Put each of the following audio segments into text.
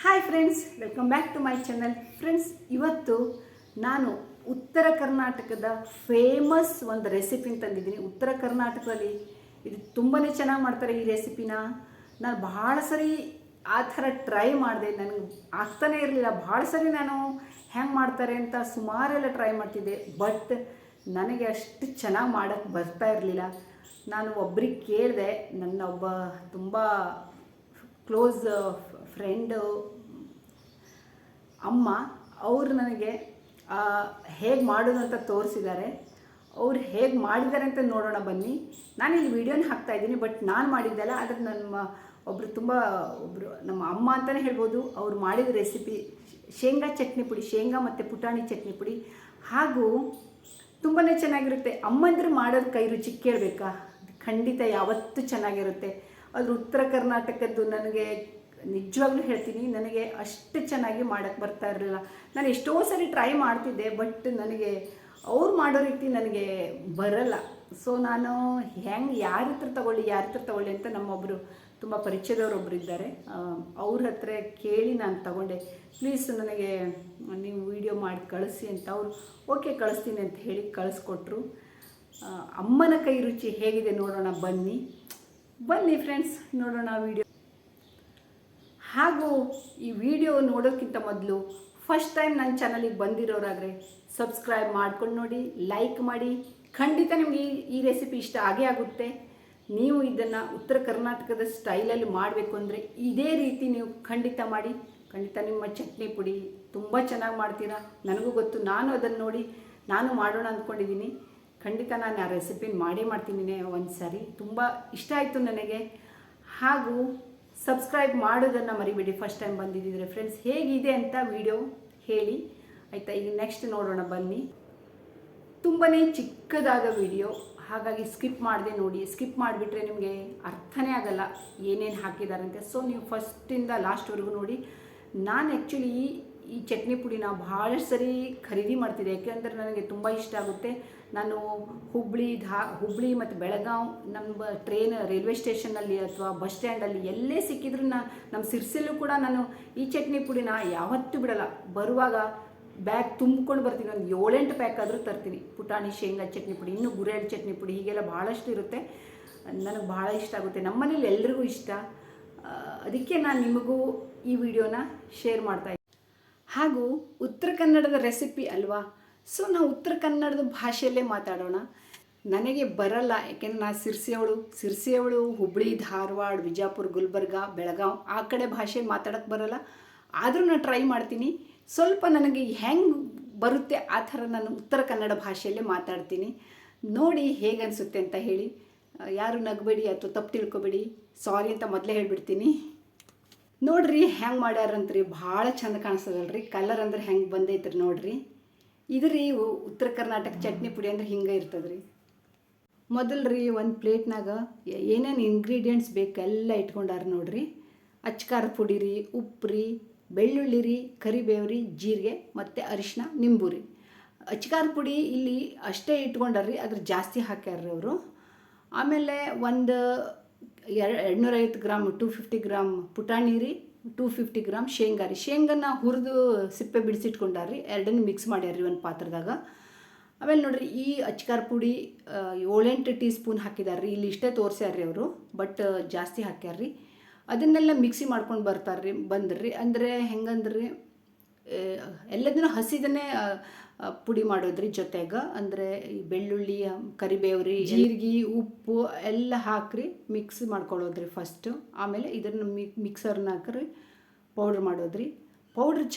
Hi friends, welcome back to my channel. Friends, ಇವತ್ತು ನಾನು ಉತ್ತರ ಕರ್ನಾಟಕದ ಫೇಮಸ್ ಒಂದು ರೆಸಿಪಿನ ತಂದಿದ್ದೀನಿ. ಉತ್ತರ ಕರ್ನಾಟಕದಲ್ಲಿ ಇದು ತುಂಬಾ ಚೆನ್ನಾಗಿ ಮಾಡ್ತಾರೆ ಈ ರೆಸಿಪಿನ. ನಾನು ಭಾಳ ಸರಿ ಆ ಥರ ಟ್ರೈ ಮಾಡಿದೆ, ನನಗೆ ಆಗ್ತಾನೇ ಇರಲಿಲ್ಲ. ಭಾಳ ಸರಿ ನಾನು ಹೆಂಗೆ ಮಾಡ್ತಾರೆ ಅಂತ ಸುಮಾರೆಲ್ಲ ಟ್ರೈ ಮಾಡ್ತಿದ್ದೆ, ಬಟ್ ನನಗೆ ಅಷ್ಟು ಚೆನ್ನಾಗಿ ಮಾಡೋಕ್ಕೆ ಬರ್ತಾ ಇರಲಿಲ್ಲ. ನಾನು ಒಬ್ರಿಗೆ ಕೇಳಿದೆ, ನನ್ನ ಒಬ್ಬ ತುಂಬ ಕ್ಲೋಸ್ ಫ್ರೆಂಡು ಅಮ್ಮ, ಅವರು ನನಗೆ ಹೇಗೆ ಮಾಡೋದು ಅಂತ ತೋರಿಸಿದ್ದಾರೆ. ಅವ್ರು ಹೇಗೆ ಮಾಡಿದ್ದಾರೆ ಅಂತ ನೋಡೋಣ ಬನ್ನಿ. ನಾನಿಲ್ಲಿ ವೀಡಿಯೋನ ಹಾಕ್ತಾಯಿದ್ದೀನಿ, ಬಟ್ ನಾನು ಮಾಡಿದ್ದಲ್ಲ. ಆದರೆ ನಮ್ಮ ಒಬ್ಬರು ನಮ್ಮ ಅಮ್ಮ ಅಂತಲೇ ಹೇಳ್ಬೋದು. ಅವ್ರು ಮಾಡಿದ ರೆಸಿಪಿ ಶೇಂಗಾ ಚಟ್ನಿ ಪುಡಿ, ಶೇಂಗಾ ಮತ್ತು ಪುಟಾಣಿ ಚಟ್ನಿ ಪುಡಿ, ಹಾಗೂ ತುಂಬಾ ಚೆನ್ನಾಗಿರುತ್ತೆ. ಅಮ್ಮಂದ್ರೆ ಮಾಡೋದು ಕೈ ರುಚಿ ಕೇಳಬೇಕಾ? ಖಂಡಿತ ಯಾವತ್ತೂ ಚೆನ್ನಾಗಿರುತ್ತೆ. ಅದು ಉತ್ತರ ಕರ್ನಾಟಕದ್ದು. ನನಗೆ ನಿಜವಾಗ್ಲೂ ಹೇಳ್ತೀನಿ, ನನಗೆ ಅಷ್ಟು ಚೆನ್ನಾಗಿ ಮಾಡೋಕ್ಕೆ ಬರ್ತಾ ಇರಲಿಲ್ಲ. ನಾನು ಎಷ್ಟೋ ಸರಿ ಟ್ರೈ ಮಾಡ್ತಿದ್ದೆ, ಬಟ್ ನನಗೆ ಅವ್ರು ಮಾಡೋ ರೀತಿ ನನಗೆ ಬರಲ್ಲ. ಸೊ ನಾನು ಯಾರ ಹತ್ರ ತಗೊಳ್ಳಿ ಅಂತ ನಮ್ಮೊಬ್ಬರು ತುಂಬ ಪರಿಚಯದವರೊಬ್ಬರು ಇದ್ದಾರೆ, ಅವ್ರ ಹತ್ರ ಕೇಳಿ ನಾನು ತಗೊಂಡೆ. ಪ್ಲೀಸ್ ನನಗೆ ನೀವು ವಿಡಿಯೋ ಮಾಡಿ ಕಳಿಸಿ ಅಂತ. ಅವರು ಓಕೆ ಕಳಿಸ್ತೀನಿ ಅಂತ ಹೇಳಿ ಕಳಿಸ್ಕೊಟ್ರು. ಅಮ್ಮನ ಕೈ ರುಚಿ ಹೇಗಿದೆ ನೋಡೋಣ ಬನ್ನಿ ಫ್ರೆಂಡ್ಸ್, ನೋಡೋಣ ವಿಡಿಯೋ. ಹಾಗೂ ಈ ವಿಡಿಯೋ ನೋಡೋಕ್ಕಿಂತ ಮೊದಲು ಫಸ್ಟ್ ಟೈಮ್ ನನ್ನ ಚಾನಲಿಗೆ ಬಂದಿರೋರಾದರೆ ಸಬ್ಸ್ಕ್ರೈಬ್ ಮಾಡ್ಕೊಂಡು ನೋಡಿ, ಲೈಕ್ ಮಾಡಿ. ಖಂಡಿತ ನಿಮಗೆ ಈ ರೆಸಿಪಿ ಇಷ್ಟ ಆಗೇ ಆಗುತ್ತೆ. ನೀವು ಇದನ್ನು ಉತ್ತರ ಕರ್ನಾಟಕದ ಸ್ಟೈಲಲ್ಲಿ ಮಾಡಬೇಕು ಅಂದರೆ ಇದೇ ರೀತಿ ನೀವು ಖಂಡಿತ ಮಾಡಿ. ಖಂಡಿತ ನಿಮ್ಮ ಚಟ್ನಿ ಪುಡಿ ತುಂಬ ಚೆನ್ನಾಗಿ ಮಾಡ್ತೀರಾ, ನನಗೂ ಗೊತ್ತು. ನಾನು ಅದನ್ನು ನೋಡಿ ನಾನು ಮಾಡೋಣ ಅಂದ್ಕೊಂಡಿದ್ದೀನಿ. ಖಂಡಿತ ನಾನು ಆ ರೆಸಿಪಿನ ಮಾಡ್ತೀನಿ ಒಂದು ಸಾರಿ. ತುಂಬ ಇಷ್ಟ ಆಯಿತು ನನಗೆ. ಹಾಗೂ ಸಬ್ಸ್ಕ್ರೈಬ್ ಮಾಡೋದನ್ನು ಮರಿಬೇಡಿ ಫಸ್ಟ್ ಟೈಮ್ ಬಂದಿದ್ದಿದ್ರೆ. ಫ್ರೆಂಡ್ಸ್, ಹೇಗಿದೆ ಅಂತ ವಿಡಿಯೋ ಹೇಳಿ ಆಯಿತಾ. ಈಗ ನೆಕ್ಸ್ಟ್ ನೋಡೋಣ ಬನ್ನಿ. ತುಂಬಾ ಚಿಕ್ಕದಾದ ವಿಡಿಯೋ, ಹಾಗಾಗಿ ಸ್ಕಿಪ್ ಮಾಡದೆ ನೋಡಿ. ಸ್ಕಿಪ್ ಮಾಡಿಬಿಟ್ರೆ ನಿಮಗೆ ಅರ್ಥನೇ ಆಗಲ್ಲ ಏನೇನು ಹಾಕಿದಾರಂತೆ. ಸೊ ನೀವು ಫಸ್ಟಿಂದ ಲಾಸ್ಟ್ವರೆಗೂ ನೋಡಿ. ನಾನು ಆ್ಯಕ್ಚುಲಿ ಈ ಚಟ್ನಿ ಪುಡಿನ ಭಾಳಷ್ಟು ಸರಿ ಖರೀದಿ ಮಾಡ್ತಿದ್ದೆ, ಯಾಕೆಂದರೆ ನನಗೆ ತುಂಬ ಇಷ್ಟ ಆಗುತ್ತೆ. ನಾನು ಹುಬ್ಳಿ ಮತ್ತು ಬೆಳಗಾವಿ ನಮ್ಮ ರೈಲ್ವೆ ಸ್ಟೇಷನಲ್ಲಿ ಅಥವಾ ಬಸ್ ಸ್ಟ್ಯಾಂಡಲ್ಲಿ ಎಲ್ಲೇ ಸಿಕ್ಕಿದ್ರು ನಮ್ಮ ಸಿರ್ಸಿಲ್ಲೂ ಕೂಡ ನಾನು ಈ ಚಟ್ನಿ ಪುಡಿನ ಯಾವತ್ತೂ ಬಿಡಲ್ಲ. ಬರುವಾಗ ಬ್ಯಾಗ್ ತುಂಬ್ಕೊಂಡು ಬರ್ತೀನಿ, ಒಂದು 7-8 ಪ್ಯಾಕ್ ಆದರೂ ತರ್ತೀನಿ. ಪುಟಾಣಿ ಶೇಂಗಾ ಚಟ್ನಿ ಪುಡಿ, ಇನ್ನೂ ಗುರೆಳ್ಳು ಚಟ್ನಿ ಪುಡಿ, ಹೀಗೆಲ್ಲ ಭಾಳಷ್ಟು ಇರುತ್ತೆ. ನನಗೆ ಭಾಳ ಇಷ್ಟ ಆಗುತ್ತೆ, ನಮ್ಮ ಮನೇಲಿ ಎಲ್ರಿಗೂ ಇಷ್ಟ. ಅದಕ್ಕೆ ನಾನು ನಿಮಗೂ ಈ ವಿಡಿಯೋನ ಶೇರ್ ಮಾಡ್ತಾಯಿದ್ದೀನಿ. ಹಾಗೂ ಉತ್ತರ ಕನ್ನಡದ ರೆಸಿಪಿ ಅಲ್ವಾ, ಸೊ ನಾವು ಉತ್ತರ ಕನ್ನಡದ ಭಾಷೆಯಲ್ಲೇ ಮಾತಾಡೋಣ. ನನಗೆ ಬರಲ್ಲ, ಯಾಕೆಂದರೆ ನಾನು ಸಿರ್ಸಿಯವಳು. ಹುಬ್ಳಿ, ಧಾರವಾಡ, ವಿಜಯಪುರ, ಗುಲ್ಬರ್ಗ, ಬೆಳಗಾವಿ ಆ ಕಡೆ ಭಾಷೆಯಲ್ಲಿ ಮಾತಾಡೋಕ್ಕೆ ಬರಲ್ಲ. ಆದರೂ ನಾನು ಟ್ರೈ ಮಾಡ್ತೀನಿ. ಸ್ವಲ್ಪ ನನಗೆ ಹೆಂಗೆ ಬರುತ್ತೆ ಆ ಥರ ನಾನು ಉತ್ತರ ಕನ್ನಡ ಭಾಷೆಯಲ್ಲೇ ಮಾತಾಡ್ತೀನಿ. ನೋಡಿ ಹೇಗೆ ಅನಿಸುತ್ತೆ ಅಂತ ಹೇಳಿ. ಯಾರು ನಗಬೇಡಿ ಅಥವಾ ತಪ್ಪು ತಿಳ್ಕೊಬೇಡಿ, ಸಾರಿ ಅಂತ ಮೊದಲೇ ಹೇಳ್ಬಿಡ್ತೀನಿ. ನೋಡ್ರಿ ಹೆಂಗೆ ಮಾಡ್ಯಾರಂತ್ರಿ, ಭಾಳ ಚಂದ ಕಾಣಿಸ್ತದಲ್ರಿ. ಕಲರ್ ಅಂದ್ರೆ ಹೆಂಗೆ ಬಂದೈತ್ರಿ ನೋಡ್ರಿ. ಇದು ರೀ ಉತ್ತರ ಕರ್ನಾಟಕ ಚಟ್ನಿ ಪುಡಿ ಅಂದ್ರೆ ಹಿಂಗೆ ಇರ್ತದ್ರಿ. ಮೊದಲ್ರಿ ಒಂದು ಪ್ಲೇಟ್ನಾಗ ಏನೇನು ಇಂಗ್ರೀಡಿಯೆಂಟ್ಸ್ ಬೇಕು ಎಲ್ಲ ಇಟ್ಕೊಂಡಾರ ನೋಡ್ರಿ. ಅಚ್ಕಾರ ಪುಡಿ ರೀ, ಉಪ್ಪು ರೀ, ಬೆಳ್ಳುಳ್ಳಿ ರೀ, ಕರಿಬೇವು ರೀ, ಜೀರಿಗೆ ಮತ್ತು ಅರಿಶಿನ, ನಿಂಬು ರೀ. ಅಚ್ಕಾರ ಪುಡಿ ಇಲ್ಲಿ ಅಷ್ಟೇ ಇಟ್ಕೊಂಡಾರ್ರಿ, ಅದ್ರ ಜಾಸ್ತಿ ಹಾಕ್ಯಾರ್ರಿ ಅವರು. ಆಮೇಲೆ ಒಂದು 250 ಗ್ರಾಮ್ 250 ಗ್ರಾಮ್ ಪುಟಾಣಿ ರೀ, 250 ಗ್ರಾಮ್ ಶೇಂಗಾ ರೀ. ಶೇಂಗಾನ ಹುರಿದು ಸಿಪ್ಪೆ ಬಿಡಿಸಿಟ್ಕೊಂಡಾರ್ರಿ, ಎರಡನ್ನೂ ಮಿಕ್ಸ್ ಮಾಡ್ಯಾರ್ರಿ ಒಂದು ಪಾತ್ರದಾಗ. ಆಮೇಲೆ ನೋಡ್ರಿ, ಈ ಅಚ್ಕಾರ ಪುಡಿ 7-8 ಟೀ ಸ್ಪೂನ್ ಹಾಕಿದಾರ್ರಿ. ಇಲ್ಲಿ ಇಷ್ಟೇ ತೋರಿಸ್ಯಾರ್ರಿ ಅವರು, ಬಟ್ ಜಾಸ್ತಿ ಹಾಕ್ಯಾರ್ರಿ. ಅದನ್ನೆಲ್ಲ ಮಿಕ್ಸಿ ಮಾಡ್ಕೊಂಡು ಬಂದ್ರಿ. ಅಂದರೆ ಹೆಂಗಂದ್ರಿ, ಎಲ್ಲದನ್ನೂ ಹಸಿದನ್ನೇ ಪುಡಿ ಮಾಡೋದ್ರಿ. ಜೊತೆಗೆ ಅಂದರೆ ಈ ಬೆಳ್ಳುಳ್ಳಿ, ಕರಿಬೇವು ರೀ, ಜೀರಿಗೆ, ಉಪ್ಪು ಎಲ್ಲ ಹಾಕ್ರಿ ಮಿಕ್ಸ್ ಮಾಡ್ಕೊಳ್ಳೋದ್ರಿ ಫಸ್ಟು. ಆಮೇಲೆ ಇದನ್ನು ಮಿಕ್ಸರ್ನ ಹಾಕ್ರಿ ಪೌಡ್ರ್ ಮಾಡೋದ್ರಿ.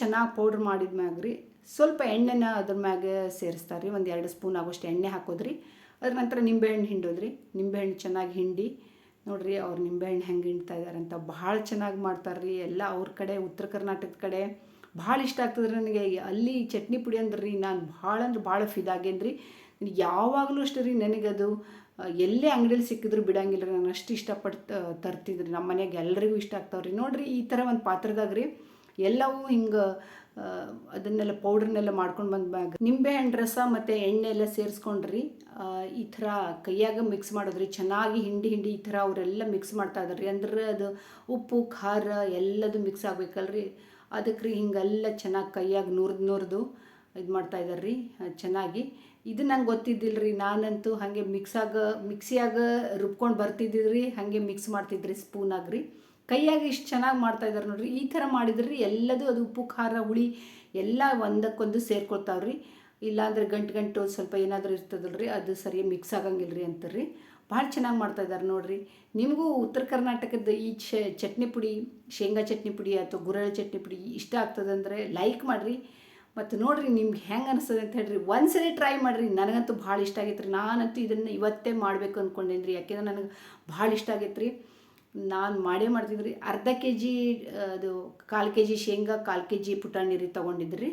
ಚೆನ್ನಾಗಿ ಪೌಡ್ರ್ ಮಾಡಿದ ಮ್ಯಾಗ್ರಿ ಸ್ವಲ್ಪ ಎಣ್ಣೆನ ಅದ್ರ ಮ್ಯಾಗೆ ಸೇರಿಸ್ತಾರೆ ರೀ. ಒಂದು 2 ಸ್ಪೂನ್ ಆಗೋಷ್ಟು ಎಣ್ಣೆ ಹಾಕೋದ್ರಿ. ಅದ್ರ ನಂತರ ನಿಂಬೆಹಣ್ಣು ಹಿಂಡೋದ್ರಿ. ನಿಂಬೆಹಣ್ಣು ಚೆನ್ನಾಗಿ ಹಿಂಡಿ ನೋಡಿರಿ, ಅವ್ರು ನಿಂಬೆಹಣ್ಣು ಹೆಂಗೆ ಹಿಂಡ್ತಾ ಇದ್ದಾರೆ ಅಂತ. ಭಾಳ ಚೆನ್ನಾಗಿ ಮಾಡ್ತಾರೆ ರೀ ಎಲ್ಲ ಅವ್ರ ಕಡೆ. ಉತ್ತರ ಕರ್ನಾಟಕದ ಕಡೆ ಭಾಳ ಇಷ್ಟ ಆಗ್ತದ್ರಿ ನನಗೆ. ಅಲ್ಲಿ ಚಟ್ನಿ ಪುಡಿ ಅಂದ್ರೆ ರೀ ನಾನು ಭಾಳ ಫಿದಾಗೇನು ರೀ. ಯಾವಾಗಲೂ ಅಷ್ಟೇ ರೀ, ನನಗದು ಎಲ್ಲೇ ಅಂಗಡಿಯಲ್ಲಿ ಸಿಕ್ಕಿದ್ರು ಬಿಡಂಗಿಲ್ಲ ರೀ. ನಾನು ಅಷ್ಟು ಇಷ್ಟಪಟ್ಟು ತರ್ತಿದ್ರಿ. ನಮ್ಮ ಮನೆಗೆ ಎಲ್ರಿಗೂ ಇಷ್ಟ ಆಗ್ತಾವ್ರಿ. ನೋಡಿರಿ, ಈ ಥರ ಒಂದು ಪಾತ್ರದಾಗ ರೀ ಎಲ್ಲವೂ ಹಿಂಗೆ ಅದನ್ನೆಲ್ಲ ಪೌಡ್ರನ್ನೆಲ್ಲ ಮಾಡ್ಕೊಂಡು ಬಂದಾಗ ನಿಂಬೆಹಣ್ಣು ರಸ ಮತ್ತು ಎಣ್ಣೆ ಎಲ್ಲ ಸೇರಿಸ್ಕೊಂಡ್ರಿ ಈ ಥರ ಕೈಯಾಗ ಮಿಕ್ಸ್ ಮಾಡೋದ್ರಿ ಚೆನ್ನಾಗಿ ಹಿಂಡಿ ಈ ಥರ ಅವರೆಲ್ಲ ಮಿಕ್ಸ್ ಮಾಡ್ತಾ ಇದಾರೆ ಅಂದ್ರೆ ಅದು ಉಪ್ಪು ಖಾರ ಎಲ್ಲದು ಮಿಕ್ಸ್ ಆಗಬೇಕಲ್ರಿ, ಅದಕ್ಕೆ ರೀ ಹಿಂಗೆಲ್ಲ ಚೆನ್ನಾಗಿ ಕೈಯಾಗ ನುರಿದು ಇದು ಮಾಡ್ತಾ ಇದ್ದಾರೆ ರೀ ಚೆನ್ನಾಗಿ. ಇದು ನಂಗೆ ಗೊತ್ತಿದ್ದಿಲ್ಲ ರೀ, ನಾನಂತೂ ಹಾಗೆ ಮಿಕ್ಸಿಯಾಗ ರುಬ್ಕೊಂಡು ಬರ್ತಿದ್ದಿದ್ರಿ, ಹಾಗೆ ಮಿಕ್ಸ್ ಮಾಡ್ತಿದ್ರಿ ಸ್ಪೂನಾಗ್ರಿ. ಕೈಯಾಗ ಇಷ್ಟು ಚೆನ್ನಾಗಿ ಮಾಡ್ತಾಯಿದ್ದಾರೆ ನೋಡ್ರಿ. ಈ ಥರ ಮಾಡಿದ್ರಿ ಎಲ್ಲದು ಅದು ಉಪ್ಪು ಖಾರ ಹುಳಿ ಎಲ್ಲ ಒಂದಕ್ಕೊಂದು ಸೇರ್ಕೊಳ್ತಾವ್ರಿ. ಇಲ್ಲಾಂದ್ರೆ ಗಂಟು ಸ್ವಲ್ಪ ಏನಾದರೂ ಇರ್ತದಲ್ರಿ, ಅದು ಸರಿಯಾಗಿ ಮಿಕ್ಸ್ ಆಗಂಗಿಲ್ಲ ರೀ ಅಂತಾರ್ರಿ. ಭಾಳ ಚೆನ್ನಾಗಿ ಮಾಡ್ತಾಯಿದ್ದಾರೆ ನೋಡಿರಿ. ನಿಮಗೂ ಉತ್ತರ ಕರ್ನಾಟಕದ ಈ ಚಟ್ನಿ ಪುಡಿ, ಶೇಂಗಾ ಚಟ್ನಿ ಪುಡಿ ಅಥವಾ ಗುರೆಳ್ಳು ಚಟ್ನಿ ಪುಡಿ ಇಷ್ಟ ಆಗ್ತದಂದರೆ ಲೈಕ್ ಮಾಡಿರಿ ಮತ್ತು ನೋಡಿರಿ ನಿಮ್ಗೆ ಹೆಂಗೆ ಅನಿಸ್ತದೆ ಅಂತ ಹೇಳ್ರಿ. ಒಂದ್ಸರಿ ಟ್ರೈ ಮಾಡಿರಿ. ನನಗಂತೂ ಭಾಳ ಇಷ್ಟ ಆಗೈತೆ ರೀ. ನಾನಂತೂ ಇದನ್ನು ಇವತ್ತೇ ಮಾಡಬೇಕು ಅಂದ್ಕೊಂಡೇನಿ ರೀ, ಯಾಕೆಂದ್ರೆ ನನಗೆ ಭಾಳ ಇಷ್ಟ ಆಗೈತೆ ರೀ. ನಾನು ಮಾಡ್ತಿದ್ರಿ. ಅರ್ಧ ಕೆ ಜಿ ಅದು 1/4 kg ಶೇಂಗಾ, 1/4 kg ಪುಟಾಣಿ ರೀ ತೊಗೊಂಡಿದ್ರಿ.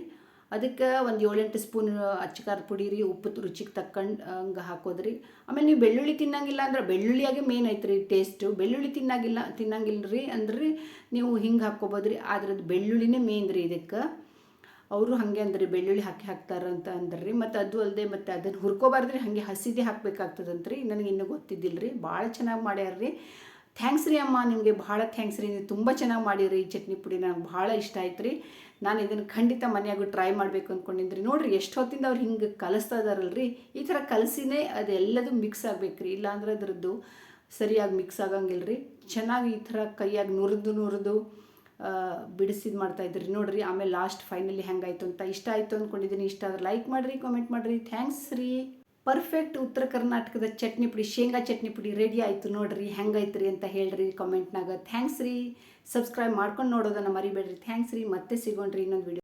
ಅದಕ್ಕೆ ಒಂದು 7-8 ಸ್ಪೂನ್ ಅಚ್ಚಕಾರ ಪುಡಿ ರೀ, ಉಪ್ಪು ರುಚಿಗೆ ತಕ್ಕಂಡು ಹಂಗೆ ಹಾಕೋದ್ರಿ. ಆಮೇಲೆ ನೀವು ಬೆಳ್ಳುಳ್ಳಿ ತಿನ್ನಂಗಿಲ್ಲ ಅಂದ್ರೆ ಬೆಳ್ಳುಳ್ಳಿಯಾಗೆ ಮೇನ್ ಐತೆ ರೀ ಟೇಸ್ಟು. ಬೆಳ್ಳುಳ್ಳಿ ತಿನ್ನಂಗಿಲ್ಲ ರೀ ಅಂದ್ರೆ ನೀವು ಹಿಂಗೆ ಹಾಕ್ಕೊಬೋದ್ರಿ. ಆದ್ರೆ ಅದು ಬೆಳ್ಳುಳ್ಳಿನೇ ಮೇನ್ ರೀ ಇದಕ್ಕೆ. ಅವರು ಹಾಗೆ ಅಂದ್ರಿ ಬೆಳ್ಳುಳ್ಳಿ ಹಾಕ್ತಾರಂತ ಅಂದ್ರಿ. ಮತ್ತು ಅದು ಅಲ್ಲದೆ ಮತ್ತು ಅದನ್ನು ಹುರ್ಕೋಬಾರ್ದ್ರಿ, ಹಾಗೆ ಹಸಿದೇ ಹಾಕ್ಬೇಕಾಗ್ತದಂತ್ರಿ. ನನಗೆ ಇನ್ನೂ ಗೊತ್ತಿದ್ದಿಲ್ಲ ರೀ. ಭಾಳ ಚೆನ್ನಾಗಿ ಮಾಡ್ಯಾರ್ರಿ. ಥ್ಯಾಂಕ್ಸ್ ರೀ ಅಮ್ಮ, ನಿಮಗೆ ಭಾಳ ಥ್ಯಾಂಕ್ಸ್ ರೀ. ನೀವು ತುಂಬ ಚೆನ್ನಾಗಿ ಮಾಡಿರಿ ಈ ಚಟ್ನಿ ಪುಡಿ. ನನಗೆ ಭಾಳ ಇಷ್ಟ ಆಯ್ತು ರೀ. ನಾನು ಇದನ್ನು ಖಂಡಿತ ಮನೆಯಾಗೂ ಟ್ರೈ ಮಾಡಬೇಕು ಅಂದ್ಕೊಂಡಿದ್ರಿ. ನೋಡಿರಿ ಎಷ್ಟು ಹೊತ್ತಿಂದ ಅವ್ರು ಹಿಂಗೆ ಕಲಿಸ್ತಾ ಇದಾರಲ್ರಿ. ಈ ಥರ ಕಲಸಿನೇ ಅದೆಲ್ಲದು ಮಿಕ್ಸ್ ಆಗಬೇಕು ರೀ, ಇಲ್ಲಾಂದ್ರೆ ಅದರದ್ದು ಸರಿಯಾಗಿ ಮಿಕ್ಸ್ ಆಗಂಗಿಲ್ಲ ರೀ. ಚೆನ್ನಾಗಿ ಈ ಥರ ಕೈಯಾಗಿ ನುರಿದು ಬಿಡಿಸಿದ್ದು ಮಾಡ್ತಾಯಿದ್ರಿ ನೋಡಿರಿ. ಆಮೇಲೆ ಲಾಸ್ಟ್ ಫೈನಲಿ ಹೆಂಗಾಯ್ತು ಅಂತ. ಇಷ್ಟ ಆಯಿತು ಅಂದ್ಕೊಂಡಿದ್ದೀನಿ. ಇಷ್ಟ ಆದ್ರೆ ಲೈಕ್ ಮಾಡಿರಿ, ಕಾಮೆಂಟ್ ಮಾಡಿರಿ. ಥ್ಯಾಂಕ್ಸ್ ರೀ. ಪರ್ಫೆಕ್ಟ್ ಉತ್ತರ ಕರ್ನಾಟಕದ ಚಟ್ನಿ ಪುಡಿ, ಶೇಂಗಾ ಚಟ್ನಿ ಪುಡಿ ರೆಡಿ ಆಯಿತು ನೋಡಿರಿ. ಹೆಂಗೈತೆ ರೀ ಅಂತ ಹೇಳ್ರಿ ಕಾಮೆಂಟ್ನಾಗ. ಥ್ಯಾಂಕ್ಸ್ ರೀ. ಸಬ್ಸ್ಕ್ರೈಬ್ ಮಾಡ್ಕೊಂಡು ನೋಡೋದನ್ನು ಮರಿಬೇಡ್ರಿ. ಥ್ಯಾಂಕ್ಸ್ ರೀ. ಮತ್ತೆ ಸಿಗೋಣ್ರಿ ಇನ್ನೊಂದು ವಿಡಿಯೋ.